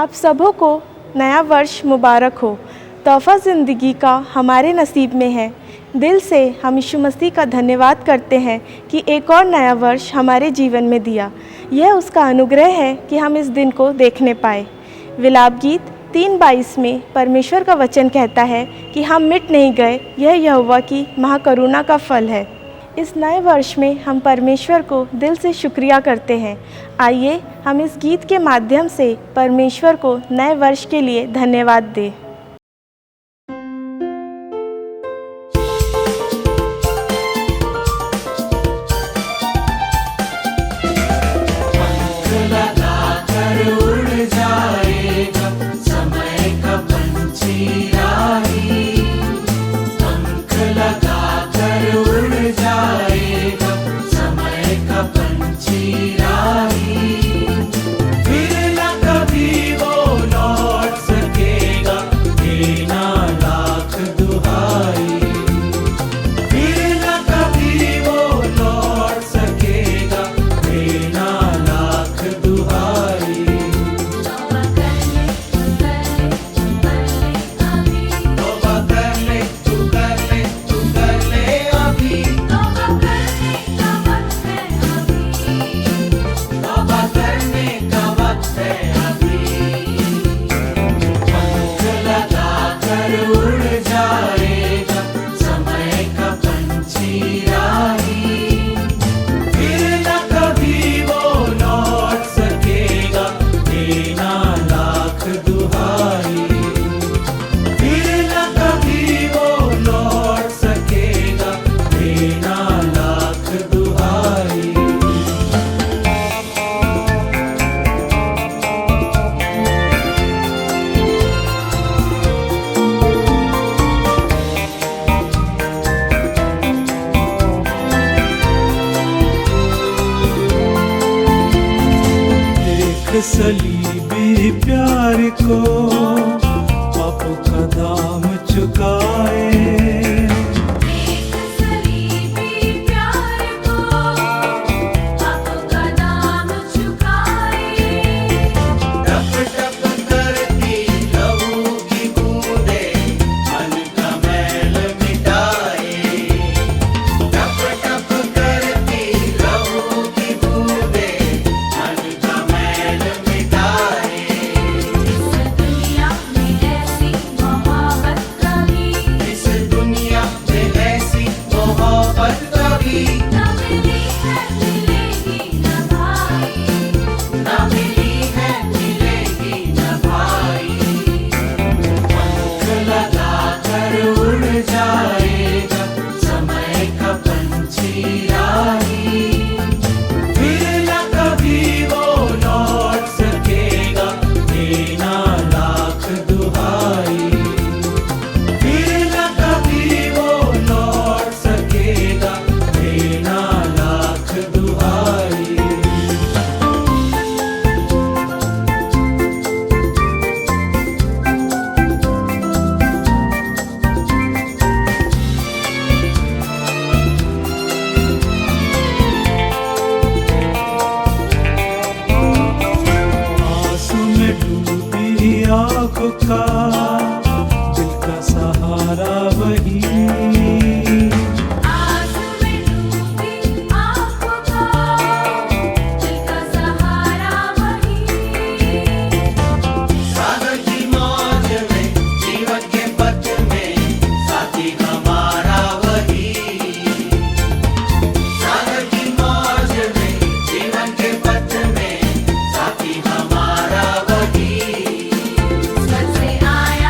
आप सबों को नया वर्ष मुबारक हो। तोहफ़ा ज़िंदगी का हमारे नसीब में है। दिल से हम यीशु मसीह का धन्यवाद करते हैं कि एक और नया वर्ष हमारे जीवन में दिया। यह उसका अनुग्रह है कि हम इस दिन को देखने पाए। विलाप गीत 3:22 में परमेश्वर का वचन कहता है कि हम मिट नहीं गए, यह यहोवा की महाकरुणा का फल है। इस नए वर्ष में हम परमेश्वर को दिल से शुक्रिया करते हैं। आइए हम इस गीत के माध्यम से परमेश्वर को नए वर्ष के लिए धन्यवाद दें। सलीबी प्यार को पाप का दाम चुकाए। का दिल का सहारा वही। I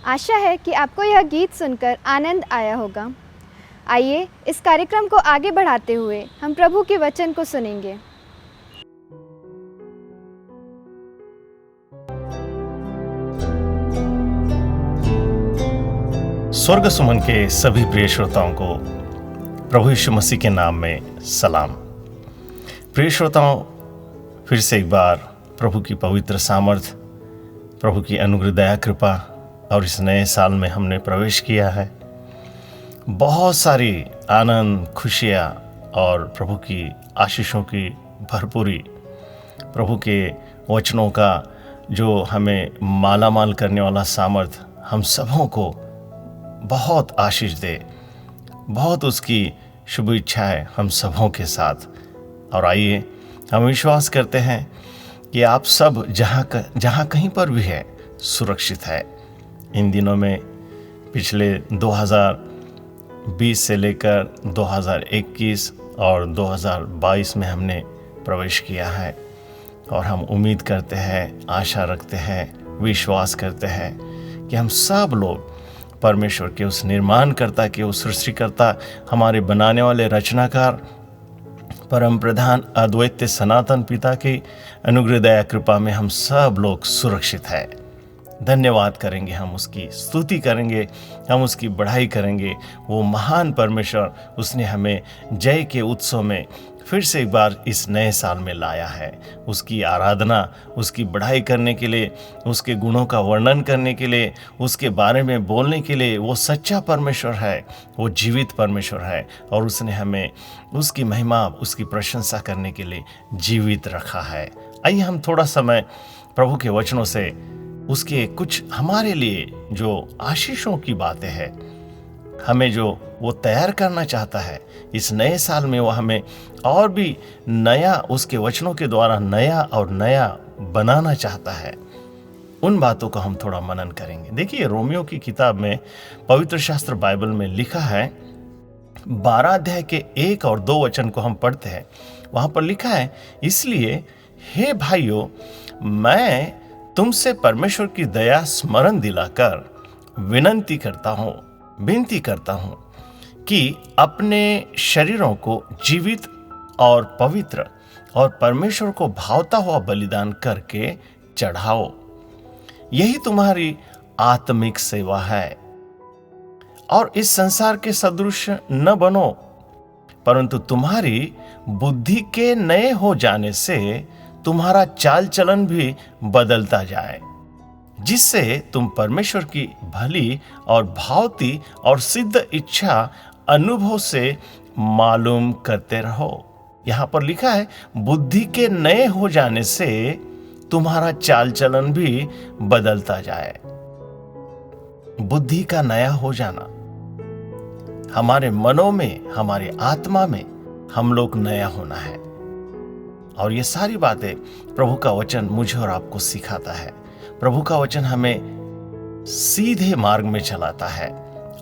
आशा है कि आपको यह गीत सुनकर आनंद आया होगा। आइए इस कार्यक्रम को आगे बढ़ाते हुए हम प्रभु के वचन को सुनेंगे। स्वर्ग सुमन के सभी प्रिय श्रोताओं को प्रभु यीशु मसीह के नाम में सलाम। प्रिय श्रोताओं, फिर से एक बार प्रभु की पवित्र सामर्थ, प्रभु की अनुग्रह दया कृपा और इस नए साल में हमने प्रवेश किया है। बहुत सारी आनंद, खुशियाँ और प्रभु की आशीषों की भरपूरी, प्रभु के वचनों का जो हमें मालामाल करने वाला सामर्थ हम सबों को बहुत आशीष दे, बहुत उसकी शुभ इच्छाएं हम सबों के साथ। और आइए हम विश्वास करते हैं कि आप सब जहाँ कहीं पर भी है सुरक्षित है। इन दिनों में पिछले 2020 से लेकर 2021 और 2022 में हमने प्रवेश किया है और हम उम्मीद करते हैं, आशा रखते हैं, विश्वास करते हैं कि हम सब लोग परमेश्वर के उस निर्माणकर्ता के, उस सृष्टिकर्ता, हमारे बनाने वाले रचनाकार, परम प्रधान अद्वैत सनातन पिता की अनुग्रह दया कृपा में हम सब लोग सुरक्षित है। धन्यवाद करेंगे, हम उसकी स्तुति करेंगे, हम उसकी बढ़ाई करेंगे। वो महान परमेश्वर, उसने हमें जय के उत्सव में फिर से एक बार इस नए साल में लाया है। उसकी आराधना, उसकी बढ़ाई करने के लिए, उसके गुणों का वर्णन करने के लिए, उसके बारे में बोलने के लिए। वो सच्चा परमेश्वर है, वो जीवित परमेश्वर है और उसने हमें उसकी महिमा, उसकी प्रशंसा करने के लिए जीवित रखा है। आइए हम थोड़ा समय प्रभु के वचनों से उसके कुछ हमारे लिए जो आशीषों की बातें हैं, हमें जो वो तैयार करना चाहता है इस नए साल में, वो हमें और भी नया उसके वचनों के द्वारा नया और नया बनाना चाहता है, उन बातों को हम थोड़ा मनन करेंगे। देखिए, रोमियो की किताब में, पवित्र शास्त्र बाइबल में लिखा है, 12 अध्याय के 1 और 2 वचन को हम पढ़ते हैं। वहां पर लिखा है, इसलिए हे भाइयों, मैं तुमसे परमेश्वर की दया स्मरण दिलाकर विनती करता हूं कि अपने शरीरों को जीवित और पवित्र और परमेश्वर को भावता हुआ बलिदान करके चढ़ाओ। यही तुम्हारी आत्मिक सेवा है। और इस संसार के सदृश न बनो, परंतु तुम्हारी बुद्धि के नए हो जाने से तुम्हारा चाल चलन भी बदलता जाए, जिससे तुम परमेश्वर की भली और भावती और सिद्ध इच्छा अनुभव से मालूम करते रहो। यहां पर लिखा है, बुद्धि के नए हो जाने से तुम्हारा चाल चलन भी बदलता जाए। बुद्धि का नया हो जाना, हमारे मनों में, हमारे आत्मा में हम लोग नया होना है। और ये सारी बातें प्रभु का वचन मुझे और आपको सिखाता है। प्रभु का वचन हमें सीधे मार्ग में चलाता है।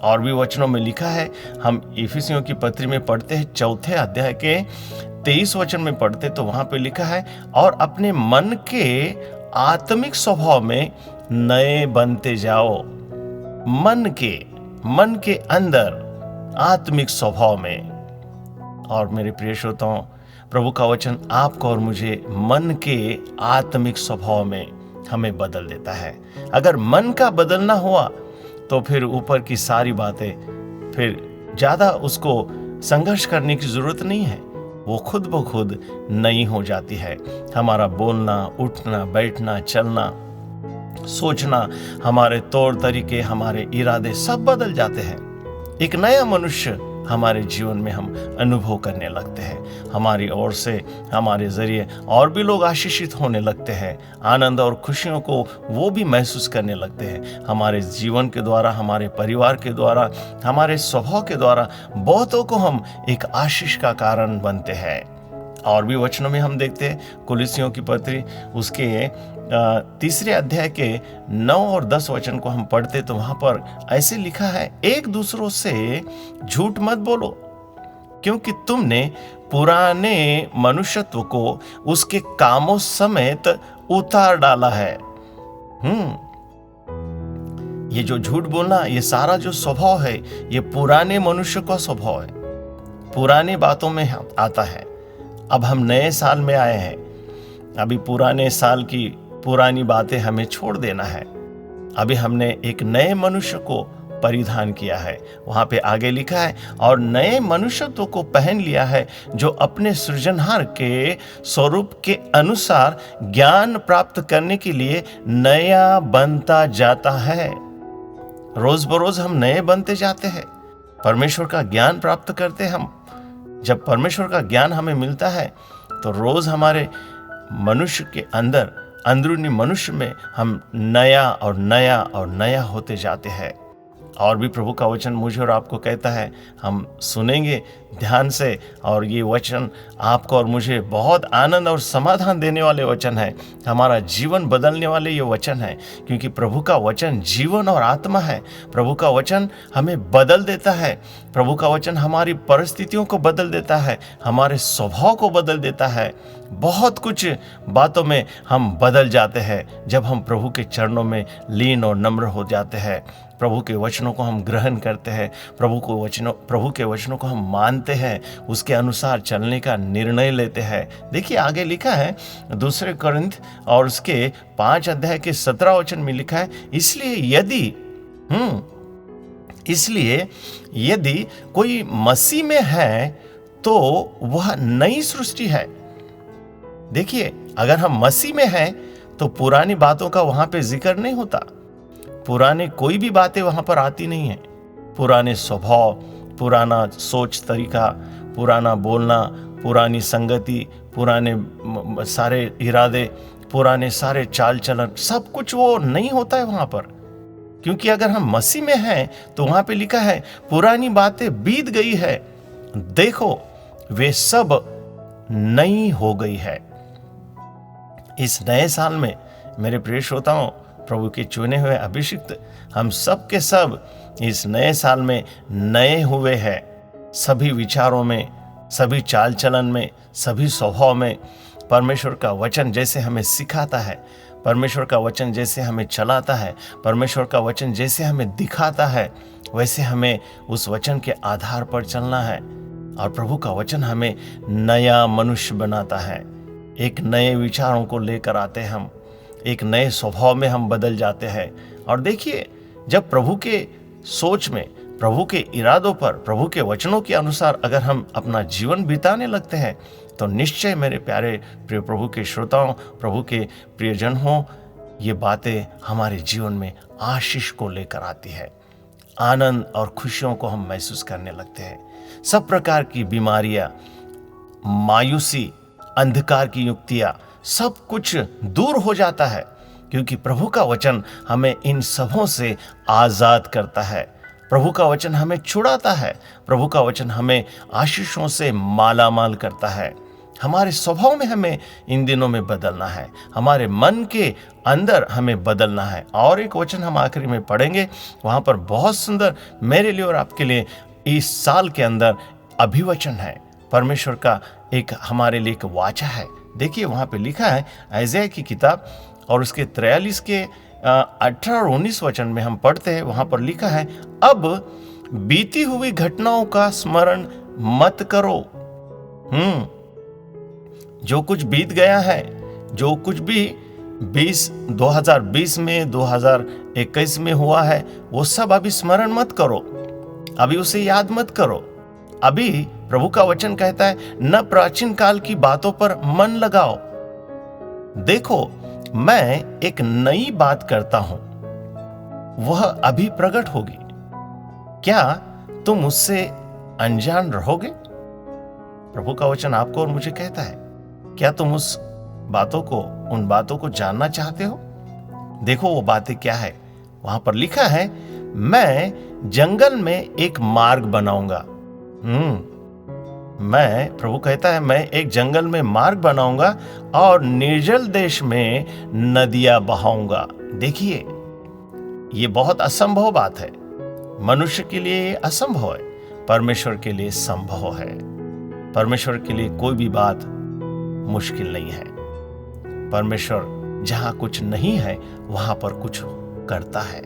और भी वचनों में लिखा है, हम इफिसियों की पत्री में पढ़ते हैं, 4 अध्याय के 23 वचन में पढ़ते, तो वहां पे लिखा है, और अपने मन के आत्मिक स्वभाव में नए बनते जाओ। मन के अंदर आत्मिक स्वभाव में। और मेरे प्रिय श्रोताओं, प्रभु का वचन आपको और मुझे मन के आत्मिक स्वभाव में हमें बदल देता है। अगर मन का बदलना हुआ तो फिर ऊपर की सारी बातें, फिर ज़्यादा उसको संघर्ष करने की ज़रूरत नहीं है, वो खुद ब खुद नई हो जाती है। हमारा बोलना, उठना, बैठना, चलना, सोचना, हमारे तौर तरीके, हमारे इरादे सब बदल जाते हैं। एक नया मनुष्य हमारे जीवन में हम अनुभव करने लगते हैं। हमारी ओर से, हमारे जरिए और भी लोग आशीषित होने लगते हैं। आनंद और खुशियों को वो भी महसूस करने लगते हैं। हमारे जीवन के द्वारा, हमारे परिवार के द्वारा, हमारे स्वभाव के द्वारा बहुतों को हम एक आशीष का कारण बनते हैं। और भी वचनों में हम देखते हैं, कुलिसियों की पत्री उसके 3 अध्याय के 9 और 10 वचन को हम पढ़ते तो वहां पर ऐसे लिखा है, एक दूसरों से झूठ मत बोलो, क्योंकि तुमने पुराने मनुष्यत्व को उसके कामों समेत उतार डाला है। ये जो झूठ बोलना, ये सारा जो स्वभाव है, ये पुराने मनुष्य का स्वभाव है, पुरानी बातों में आता है। अब हम नए साल में आए हैं, अभी पुराने साल की पुरानी बातें हमें छोड़ देना है। अभी हमने एक नए मनुष्य को परिधान किया है। वहां पे आगे लिखा है, और नए मनुष्यत्व को पहन लिया है, जो अपने सृजनहार के स्वरूप के अनुसार ज्ञान प्राप्त करने के लिए नया बनता जाता है। रोज बरोज हम नए बनते जाते हैं, परमेश्वर का ज्ञान प्राप्त करते हम। जब परमेश्वर का ज्ञान हमें मिलता है तो रोज हमारे मनुष्य के अंदर, अंदरूनी मनुष्य में हम नया और नया और नया होते जाते हैं। और भी प्रभु का वचन मुझे और आपको कहता है, हम सुनेंगे ध्यान से, और ये वचन आपको और मुझे बहुत आनंद और समाधान देने वाले वचन है, हमारा जीवन बदलने वाले ये वचन है, क्योंकि प्रभु का वचन जीवन और आत्मा है। प्रभु का वचन हमें बदल देता है, प्रभु का वचन हमारी परिस्थितियों को बदल देता है, हमारे स्वभाव को बदल देता है। बहुत कुछ बातों में हम बदल जाते हैं जब हम प्रभु के चरणों में लीन और नम्र हो जाते हैं, प्रभु के वचनों को हम ग्रहण करते हैं, प्रभु के वचनों को हम मानते हैं, उसके अनुसार चलने का निर्णय लेते हैं। देखिए आगे लिखा है 2 कोरिन्थ और उसके 5 अध्याय के 17 वचन में लिखा है, इसलिए यदि कोई मसीह में है तो वह नई सृष्टि है। देखिए, अगर हम मसीह में हैं तो पुरानी बातों का वहां पे जिक्र नहीं होता, पुराने कोई भी बातें वहां पर आती नहीं है। पुराने स्वभाव, पुराना सोच तरीका, पुराना बोलना, पुरानी संगति, पुराने सारे इरादे, पुराने सारे चाल चलन, सब कुछ वो नहीं होता है वहां पर। क्योंकि अगर हम मसीह में हैं तो वहां पे लिखा है, पुरानी बातें बीत गई है, देखो वे सब नई हो गई है। इस नए साल में मेरे प्रिय श्रोताओं, प्रभु के चुने हुए अभिषिक्त हम सब के सब इस नए साल में नए हुए हैं। सभी विचारों में, सभी चाल चलन में, सभी स्वभाव में परमेश्वर का वचन जैसे हमें सिखाता है, परमेश्वर का वचन जैसे हमें चलाता है, परमेश्वर का वचन जैसे हमें दिखाता है, वैसे हमें उस वचन के आधार पर चलना है। और प्रभु का वचन हमें नया मनुष्य बनाता है, एक नए विचारों को लेकर आते हैं हम, एक नए स्वभाव में हम बदल जाते हैं। और देखिए, जब प्रभु के सोच में, प्रभु के इरादों पर, प्रभु के वचनों के अनुसार अगर हम अपना जीवन बिताने लगते हैं तो निश्चय मेरे प्यारे प्रिय प्रभु के श्रोताओं, प्रभु के प्रियजन हो, ये बातें हमारे जीवन में आशीष को लेकर आती है, आनंद और खुशियों को हम महसूस करने लगते हैं। सब प्रकार की बीमारियां, मायूसी, अंधकार की युक्तियां, सब कुछ दूर हो जाता है, क्योंकि प्रभु का वचन हमें इन सबों से आजाद करता है। प्रभु का वचन हमें छुड़ाता है, प्रभु का वचन हमें आशीषों से मालामाल करता है। हमारे स्वभाव में हमें इन दिनों में बदलना है, हमारे मन के अंदर हमें बदलना है। और एक वचन हम आखिरी में पढ़ेंगे, वहां पर बहुत सुंदर मेरे लिए और आपके लिए इस साल के अंदर अभिवचन है, परमेश्वर का एक हमारे लिए एक वाचा है। देखिए वहां पे लिखा है यशायाह की किताब और उसके 43 के 18 और 19 वचन में हम पढ़ते हैं, वहां पर लिखा है, अब बीती हुई घटनाओं का स्मरण मत करो। जो कुछ बीत गया है, जो कुछ भी 2020 में, 2021 में हुआ है, वो सब अभी स्मरण मत करो, अभी उसे याद मत करो। अभी प्रभु का वचन कहता है, न प्राचीन काल की बातों पर मन लगाओ, देखो मैं एक नई बात करता हूं, वह अभी प्रकट होगी, क्या तुम उससे अनजान रहोगे? प्रभु का वचन आपको और मुझे कहता है, क्या तुम उस बातों को, उन बातों को जानना चाहते हो? देखो वो बातें क्या है। वहां पर लिखा है, मैं जंगल में एक मार्ग बनाऊंगा। मैं, प्रभु कहता है, मैं एक जंगल में मार्ग बनाऊंगा और निर्जल देश में नदियां बहाऊंगा। देखिए ये बहुत असंभव बात है, मनुष्य के लिए असंभव है, परमेश्वर के लिए संभव है। परमेश्वर के लिए कोई भी बात मुश्किल नहीं है। परमेश्वर जहां कुछ नहीं है वहां पर कुछ करता है।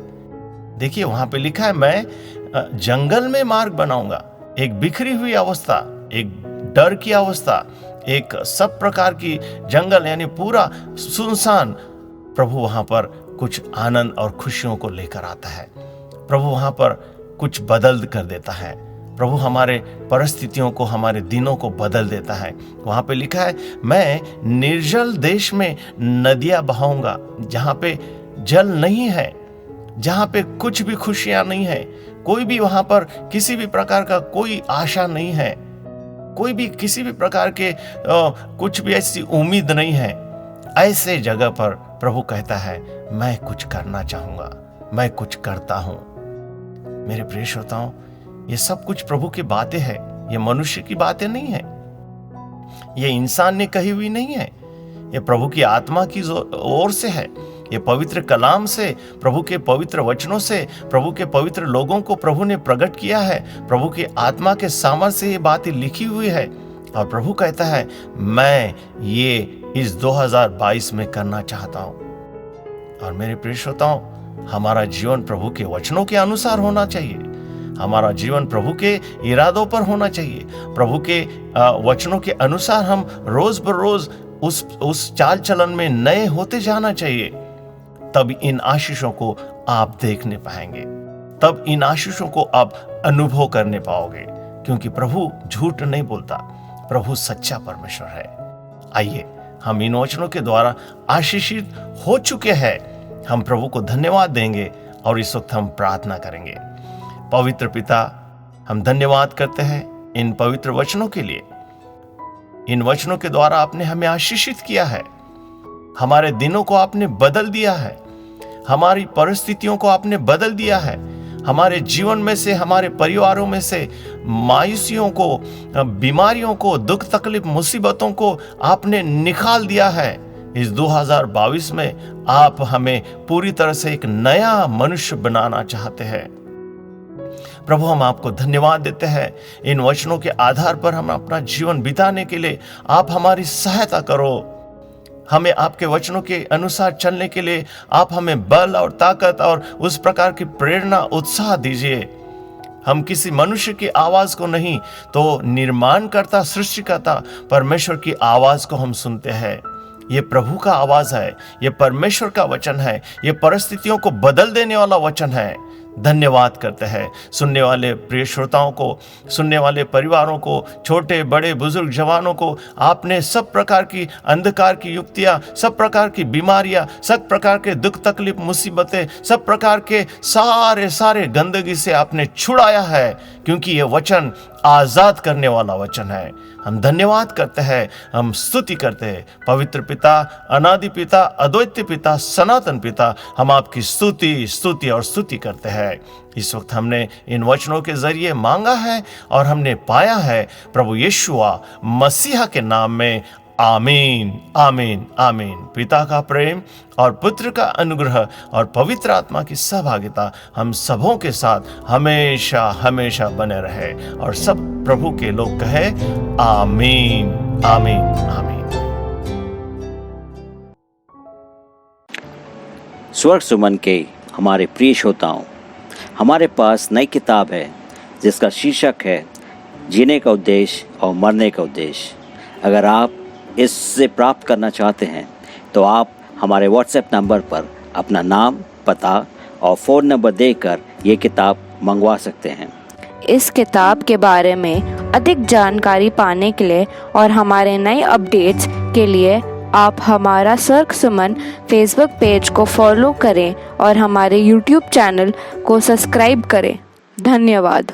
देखिए वहां पे लिखा है, मैं जंगल में मार्ग बनाऊंगा। एक बिखरी हुई अवस्था, एक डर की अवस्था, एक सब प्रकार की जंगल यानी पूरा सुनसान। प्रभु वहां पर कुछ आनंद और खुशियों को लेकर आता है। प्रभु वहां पर कुछ बदल कर देता है। प्रभु हमारे परिस्थितियों को, हमारे दिनों को बदल देता है। वहां पे लिखा है, मैं निर्जल देश में नदियां बहाऊंगा, जहां पे जल नहीं है, जहां पे कुछ भी खुशियां नहीं है, कोई भी वहां पर किसी भी प्रकार का कोई आशा नहीं है, कोई भी किसी भी प्रकार के कुछ भी ऐसी उम्मीद नहीं है। ऐसे जगह पर प्रभु कहता है, मैं कुछ करना चाहूंगा, मैं कुछ करता हूं। मेरे प्रिय श्रोताओं, ये सब कुछ प्रभु की बातें हैं, ये मनुष्य की बातें नहीं है, ये इंसान ने कही हुई नहीं है, ये प्रभु की आत्मा की ओर से है। ये पवित्र कलाम से, प्रभु के पवित्र वचनों से, प्रभु के पवित्र लोगों को प्रभु ने प्रकट किया है। प्रभु की आत्मा के सामर्थ्य से ये बातें लिखी हुई है। और प्रभु कहता है, मैं ये इस 2022 में करना चाहता हूं। और मेरे प्रिय श्रोताओं, हमारा जीवन प्रभु के वचनों के अनुसार होना चाहिए। हमारा जीवन प्रभु के इरादों पर होना चाहिए। प्रभु के वचनों के अनुसार हम रोज बरोज उस चाल चलन में नए होते जाना चाहिए। तब इन आशीषों को आप देखने पाएंगे, तब इन आशीषों को आप अनुभव करने पाओगे, क्योंकि प्रभु झूठ नहीं बोलता, प्रभु सच्चा परमेश्वर है। आइए हम इन वचनों के द्वारा आशीषित हो चुके हैं। हम प्रभु को धन्यवाद देंगे और इस वक्त हम प्रार्थना करेंगे। पवित्र पिता, हम धन्यवाद करते हैं इन पवित्र वचनों के लिए। इन वचनों के द्वारा आपने हमें आशीषित किया है, हमारे दिनों को आपने बदल दिया है, हमारी परिस्थितियों को आपने बदल दिया है, हमारे जीवन में से, हमारे परिवारों में से मायूसियों को, बीमारियों को, दुख तकलीफ मुसीबतों को आपने निकाल दिया है। इस 2022 में आप हमें पूरी तरह से एक नया मनुष्य बनाना चाहते हैं। प्रभु, हम आपको धन्यवाद देते हैं। इन वचनों के आधार पर हम अपना जीवन बिताने के लिए आप हमारी सहायता करो। हमें आपके वचनों के अनुसार चलने के लिए आप हमें बल और ताकत और उस प्रकार की प्रेरणा, उत्साह दीजिए। हम किसी मनुष्य की आवाज को नहीं, तो निर्माणकर्ता, सृष्टिकर्ता परमेश्वर की आवाज को हम सुनते हैं। ये प्रभु का आवाज है, ये परमेश्वर का वचन है, ये परिस्थितियों को बदल देने वाला वचन है। धन्यवाद करते हैं सुनने वाले प्रिय श्रोताओं को, सुनने वाले परिवारों को, छोटे बड़े बुजुर्ग जवानों को। आपने सब प्रकार की अंधकार की युक्तियां, सब प्रकार की बीमारियां, सब प्रकार के दुख तकलीफ मुसीबतें, सब प्रकार के सारे गंदगी से आपने छुड़ाया है, क्योंकि ये वचन आजाद करने वाला वचन है। हम धन्यवाद करते हैं, हम स्तुति करते हैं। पवित्र पिता, अनादि पिता, अद्वितीय पिता, सनातन पिता, हम आपकी स्तुति और स्तुति करते हैं। इस वक्त हमने इन वचनों के जरिए मांगा है और हमने पाया है, प्रभु यीशुआ मसीहा के नाम में। आमीन, आमीन, आमीन। पिता का प्रेम और पुत्र का अनुग्रह और पवित्र आत्मा की सहभागिता हम सबों के साथ हमेशा हमेशा बने रहे। और सब प्रभु के लोग कहे आमीन, आमीन, आमीन। स्वर्ग सुमन के हमारे प्रिय श्रोताओं, हमारे पास नई किताब है जिसका शीर्षक है जीने का उद्देश्य और मरने का उद्देश्य। अगर आप इससे प्राप्त करना चाहते हैं तो आप हमारे व्हाट्सएप नंबर पर अपना नाम, पता और फ़ोन नंबर देकर ये किताब मंगवा सकते हैं। इस किताब के बारे में अधिक जानकारी पाने के लिए और हमारे नए अपडेट्स के लिए आप हमारा स्वर्ग सुमन फेसबुक पेज को फॉलो करें और हमारे यूट्यूब चैनल को सब्सक्राइब करें। धन्यवाद।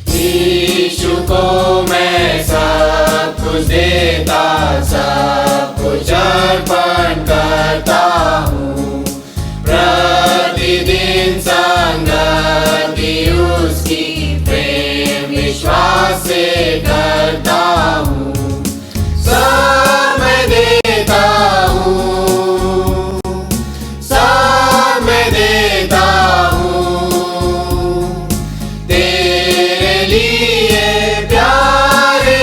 यीशु को मैं सब कुछ देता, सब कुछ अर्पण करता हूँ। प्रतिदिन संगति उसकी प्रेम विश्वास से करता हूँ। सब मैं देता हूँ, सब मैं देता हूँ। तेरे लिए प्यारे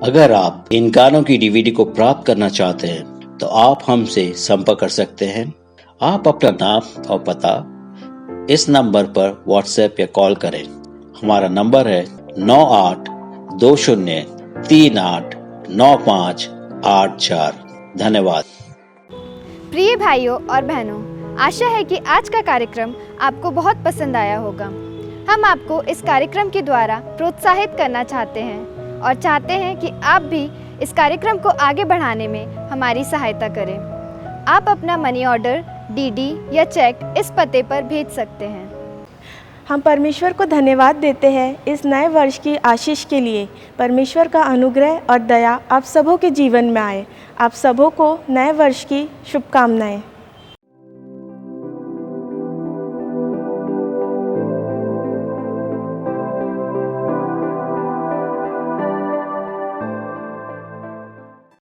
अगर आप इन गानों की डीवीडी को प्राप्त करना चाहते हैं तो आप हमसे संपर्क कर सकते हैं। आप अपना नाम और पता इस नंबर पर व्हाट्सएप या कॉल करें। हमारा नंबर है 9820389584। धन्यवाद। प्रिय भाइयों और बहनों, आशा है कि आज का कार्यक्रम आपको बहुत पसंद आया होगा। हम आपको इस कार्यक्रम के द्वारा प्रोत्साहित करना चाहते हैं और चाहते हैं कि आप भी इस कार्यक्रम को आगे बढ़ाने में हमारी सहायता करें। आप अपना मनी ऑर्डर, डीडी या चेक इस पते पर भेज सकते हैं। हम परमेश्वर को धन्यवाद देते हैं इस नए वर्ष की आशीष के लिए। परमेश्वर का अनुग्रह और दया आप सबों के जीवन में आए। आप सबों को नए वर्ष की शुभकामनाएं।